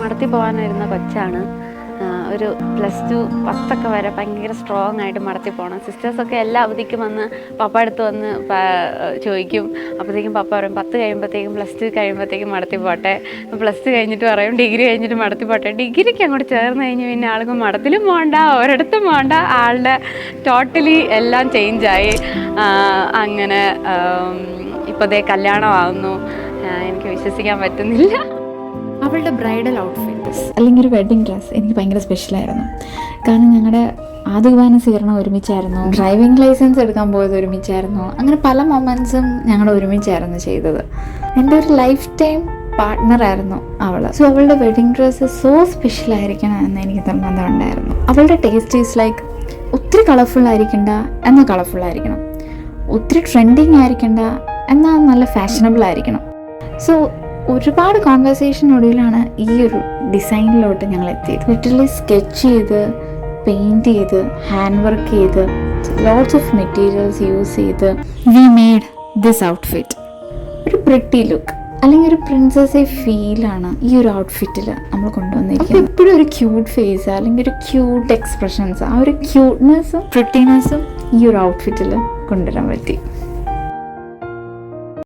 മടത്തി പോകാനിരുന്ന കൊച്ചാണ്. ഒരു +2 10 വരെ ഭയങ്കര സ്ട്രോങ് ആയിട്ട് മടത്തി പോകണം. സിസ്റ്റേഴ്സൊക്കെ എല്ലാ അവധിക്കും വന്ന് പപ്പ അടുത്ത് വന്ന് ചോദിക്കും. അപ്പോഴത്തേക്കും പപ്പ പറയും 10 കഴിയുമ്പോഴത്തേക്കും +2 കഴിയുമ്പോഴത്തേക്കും മടത്തി പോട്ടെ, +2 കഴിഞ്ഞിട്ട് പറയും ഡിഗ്രി കഴിഞ്ഞിട്ട് മടത്തി പോട്ടെ. ഡിഗ്രിക്ക് അങ്ങോട്ട് ചേർന്ന് കഴിഞ്ഞ് പിന്നെ ആൾക്ക് മടത്തിലും പോകണ്ട, ഒരിടത്തും പോകണ്ട, ആളുടെ ടോട്ടലി എല്ലാം ചേഞ്ചായി. അങ്ങനെ ഇപ്പോൾ ദേ കല്യാണമാകുന്നു. എനിക്ക് വിശ്വസിക്കാൻ പറ്റുന്നില്ല. അവളുടെ ബ്രൈഡൽ ഔട്ട്ഫിറ്റ്സ് അല്ലെങ്കിൽ ഒരു വെഡ്ഡിങ് ഡ്രസ്സ് എനിക്ക് ഭയങ്കര സ്പെഷ്യലായിരുന്നു. കാരണം ഞങ്ങളുടെ ആദ്യ കുർബാന സ്വീകരണം ഒരുമിച്ചായിരുന്നു, ഡ്രൈവിംഗ് ലൈസൻസ് എടുക്കാൻ പോയത് ഒരുമിച്ചായിരുന്നു. അങ്ങനെ പല മൊമെൻറ്റ്സും ഞങ്ങൾ ഒരുമിച്ചായിരുന്നു ചെയ്തത്. എൻ്റെ ഒരു ലൈഫ് ടൈം പാർട്ട്ണറായിരുന്നു അവൾ. സോ അവളുടെ വെഡ്ഡിങ് ഡ്രസ്സ് സോ സ്പെഷ്യലായിരിക്കണം എന്ന് എനിക്ക് നിർബന്ധമുണ്ടായിരുന്നു. അവളുടെ ടേസ്റ്റ് ഈസ് ലൈക്ക് ഒത്തിരി കളർഫുൾ ആയിരിക്കണ്ട എന്നാൽ കളർഫുൾ ആയിരിക്കണം, ഒത്തിരി ട്രെൻഡിങ് ആയിരിക്കണ്ട എന്നാൽ നല്ല ഫാഷനബിൾ ആയിരിക്കണം. സോ ഒരുപാട് കോൺവെർസേഷനൊടുവിലാണ് ഈ ഒരു ഡിസൈനിലോട്ട് ഞങ്ങൾ എത്തിയത്. ലിറ്ററലി സ്കെച്ച് ചെയ്ത്, പെയിൻറ്റ് ചെയ്ത്, ഹാൻഡ് വർക്ക് ചെയ്ത്, ലോട്ട്സ് ഓഫ് മെറ്റീരിയൽസ് യൂസ് ചെയ്ത് വി മെയ്ഡ് ദിസ് ഔട്ട്ഫിറ്റ്. ഒരു പ്രിട്ടി ലുക്ക് അല്ലെങ്കിൽ ഒരു പ്രിൻസസ് ഫീലാണ് ഈ ഒരു ഔട്ട്ഫിറ്റിൽ നമ്മൾ കൊണ്ടുവന്നിരിക്കുന്നത്. അപ്പോൾ എപ്പോഴും ഒരു ക്യൂട്ട് ഫേസ് അല്ലെങ്കിൽ ഒരു ക്യൂട്ട് എക്സ്പ്രഷൻസ്, ആ ഒരു ക്യൂട്ട്നെസ്സും പ്രിട്ടിനെസ്സും ഈ ഒരു ഔട്ട്ഫിറ്റിൽ കൊണ്ടുവരാൻ പറ്റി.